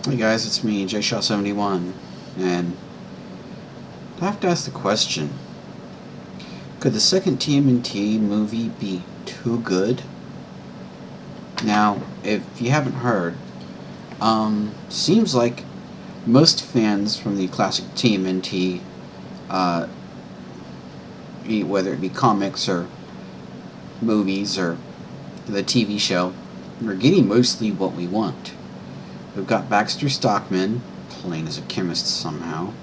Hey guys, it's me, JShaw71, and I have to ask the question, could the second TMNT movie be too good? Now, if you haven't heard, seems like most fans from the classic TMNT, uh, whether it be comics or movies or the TV show, we're getting mostly what we want. We've got Baxter Stockman, playing as a chemist somehow.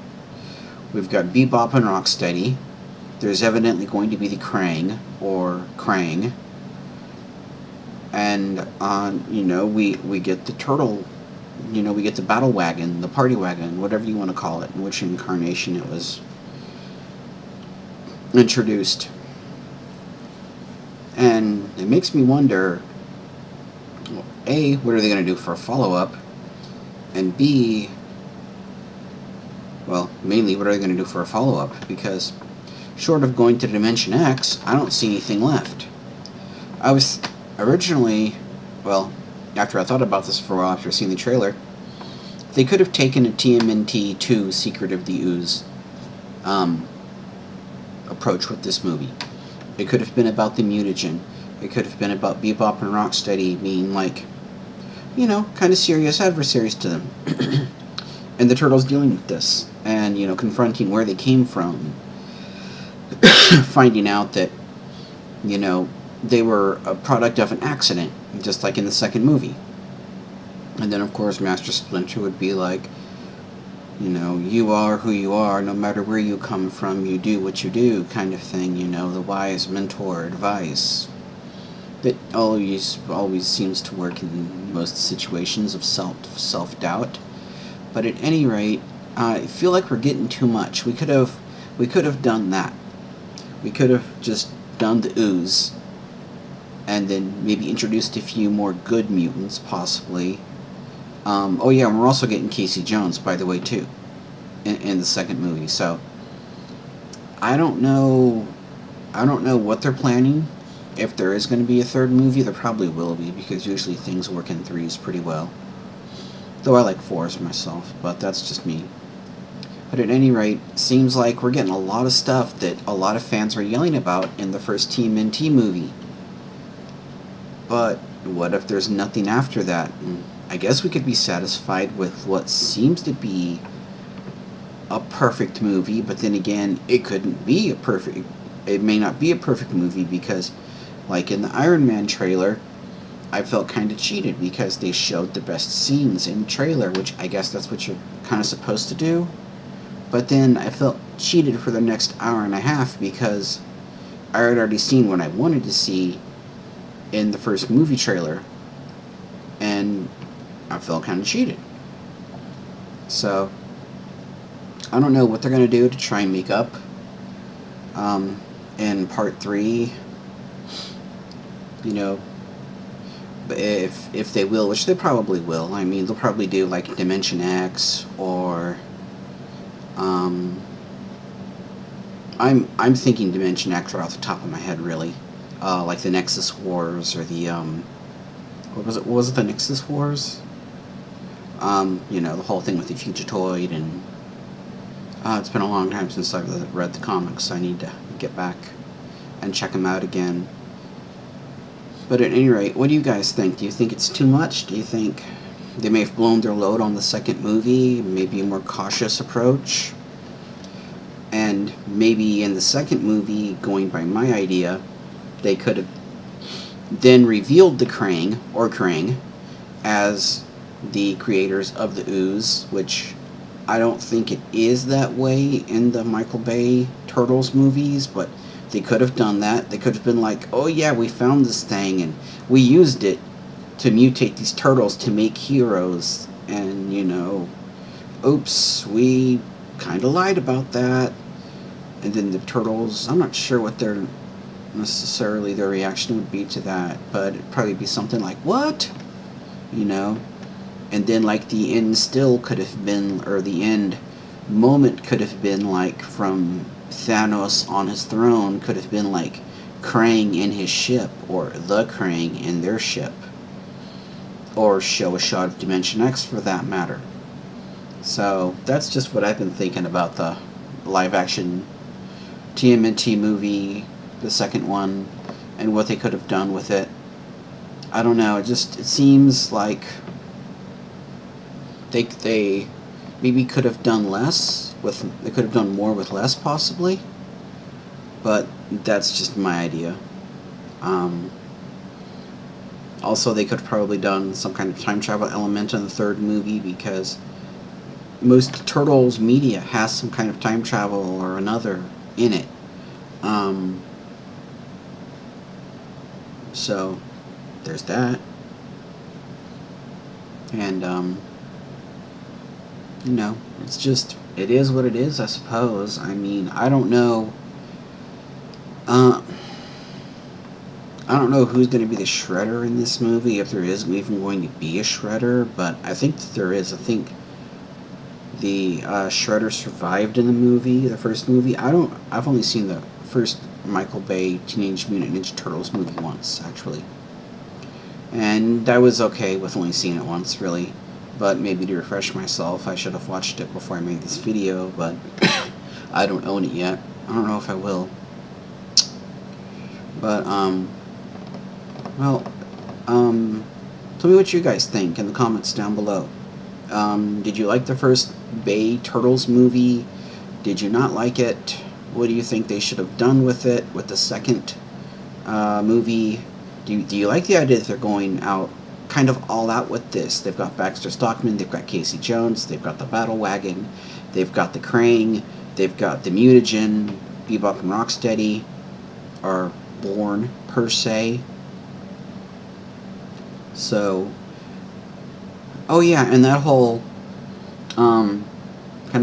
We've got Bebop and Rocksteady. There's evidently going to be the Krang, or Krang. And, we get the turtle, we get the battle wagon, the party wagon, whatever you want to call it, in which incarnation it was introduced. And it makes me wonder, well, A, what are they going to do for a follow-up? And B, well, mainly what are they going to do for a follow-up? Because short of going to Dimension X, I don't see anything left. I was originally, well, after I thought about this for a while, after seeing the trailer, they could have taken a TMNT 2 Secret of the Ooze approach with this movie. It could have been about the mutagen. It could have been about Bebop and Rocksteady being like, kind of serious adversaries to them. And the Turtles dealing with this. And, confronting where they came from. Finding out that, they were a product of an accident, just like in the second movie. And then, of course, Master Splinter would be like, you are who you are, no matter where you come from, you do what you do, kind of thing, the wise mentor advice. That always seems to work in most situations of self-doubt. But at any rate, I feel like we're getting too much. We could have done that. We could have just done the ooze, and then maybe introduced a few more good mutants, possibly. And we're also getting Casey Jones, by the way, too, in the second movie. So I don't know what they're planning. If there is going to be a third movie, there probably will be, because usually things work in threes pretty well. Though I like fours myself, but that's just me. But at any rate, seems like we're getting a lot of stuff that a lot of fans were yelling about in the first TMNT movie. But what if there's nothing after that? And I guess we could be satisfied with what seems to be a perfect movie, but then again, it may not be a perfect movie, because like in the Iron Man trailer, I felt kind of cheated because they showed the best scenes in the trailer, which I guess that's what you're kind of supposed to do. But then I felt cheated for the next hour and a half, because I had already seen what I wanted to see in the first movie trailer, and I felt kind of cheated. So I don't know what they're going to do to try and make up in part 3. If they will, which they probably will. I mean, they'll probably do like Dimension X, or I'm thinking Dimension X right off the top of my head, really. Like the Nexus Wars, or the what was it the Nexus Wars? The whole thing with the Fugitoid, and it's been a long time since I've read the comics. I need to get back and check them out again. But at any rate, what do you guys think? Do you think it's too much? Do you think they may have blown their load on the second movie? Maybe a more cautious approach? And maybe in the second movie, going by my idea, they could have then revealed the Krang as the creators of the ooze, which I don't think it is that way in the Michael Bay Turtles movies, but they could have done that. They could have been like, oh yeah, we found this thing, and we used it to mutate these turtles to make heroes, and, oops, we kind of lied about that. And then the turtles, I'm not sure what their reaction would be to that, but it'd probably be something like, what? And then like the end still could have been, or the end moment could have been like from Thanos on his throne, could have been like Krang in his ship, or the Krang in their ship, or show a shot of Dimension X for that matter. So that's just what I've been thinking about the live action TMNT movie, the second one, and what they could have done with it. I don't know. It seems like they maybe could have done less with. They could have done more with less, possibly. But that's just my idea. Um, Also, they could have probably done some kind of time travel element in the third movie, because most Turtles media has some kind of time travel or another in it. Um, so, there's that. And, it is what it is, I suppose. I mean, Uh, I don't know who's going to be the Shredder in this movie, if there is even going to be a Shredder, but I think that there is. I think the Shredder survived in the movie, the first movie. I've only seen the first Michael Bay Teenage Mutant Ninja Turtles movie once, actually. And I was okay with only seeing it once, really. But maybe to refresh myself, I should have watched it before I made this video, but I don't own it yet. I don't know if I will. But, well, tell me what you guys think in the comments down below. Did you like the first Bay Turtles movie? Did you not like it? What do you think they should have done with it, with the second movie? Do you like the idea that they're going out kind of all out with this? They've got Baxter Stockman, they've got Casey Jones, they've got the Battle Wagon, they've got the Krang, they've got the Mutagen, Bebop and Rocksteady are born, per se. So, oh yeah, and that whole, kind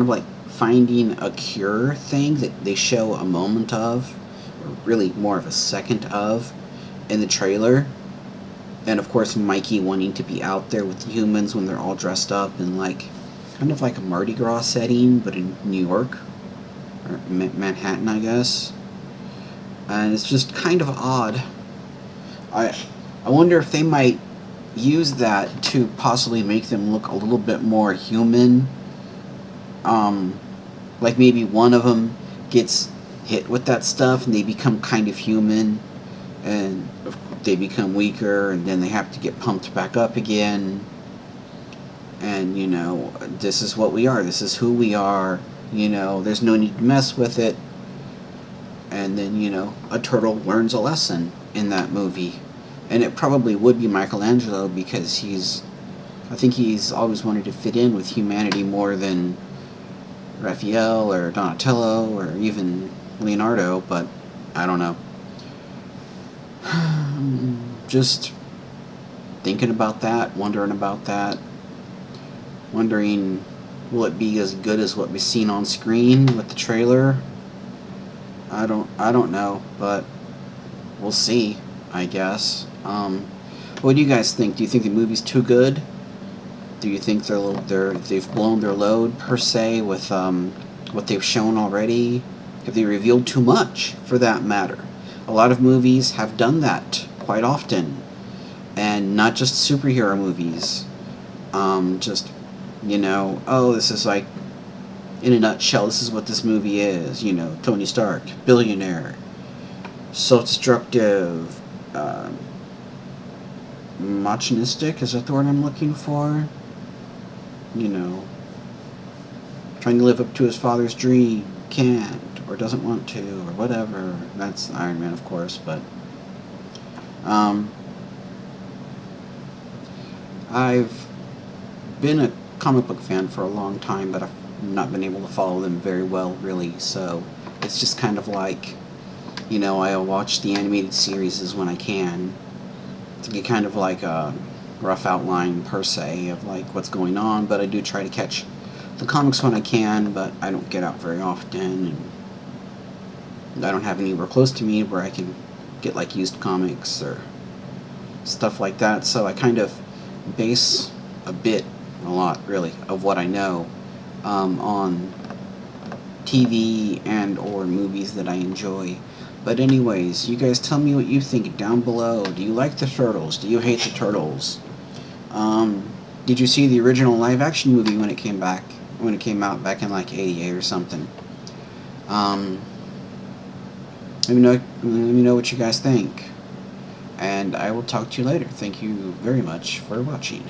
of like finding a cure thing that they show a moment of, or really more of a second of, in the trailer. And of course Mikey wanting to be out there with the humans when they're all dressed up in like, kind of like a Mardi Gras setting, but in New York, or Manhattan, I guess. And it's just kind of odd. I wonder if they might use that to possibly make them look a little bit more human. Like maybe one of them gets hit with that stuff and they become kind of human, and they become weaker, and then they have to get pumped back up again. And, this is what we are, this is who we are, there's no need to mess with it. And then, a turtle learns a lesson in that movie. And it probably would be Michelangelo, because I think he's always wanted to fit in with humanity more than Raphael or Donatello or even Leonardo, but I don't know. Just thinking about that, wondering about that, wondering, will it be as good as what we've seen on screen with the trailer? I don't know, but we'll see, I guess. What do you guys think? Do you think the movie's too good? Do you think they've blown their load, per se, with what they've shown already? Have they revealed too much, for that matter? A lot of movies have done that quite often, and not just superhero movies. Oh, this is like, in a nutshell, this is what this movie is. Tony Stark, billionaire, self-destructive, machinistic, is that the word I'm looking for? Trying to live up to his father's dream, can't, or doesn't want to, or whatever. That's Iron Man, of course, but I've been a comic book fan for a long time, but I've not been able to follow them very well, really. So it's just kind of like, I'll watch the animated series when I can, to get kind of like a rough outline, per se, of like what's going on. But I do try to catch the comics when I can, but I don't get out very often, and I don't have anywhere close to me where I can get like used comics or stuff like that. So I kind of base a lot really of what I know on TV and or movies that I enjoy. But anyways, you guys tell me what you think down below. Do you like the Turtles? Do you hate the Turtles? Did you see the original live action movie when it came back? when it came out back in like '88 or something. Um, let me know what you guys think, and I will talk to you later. Thank you very much for watching.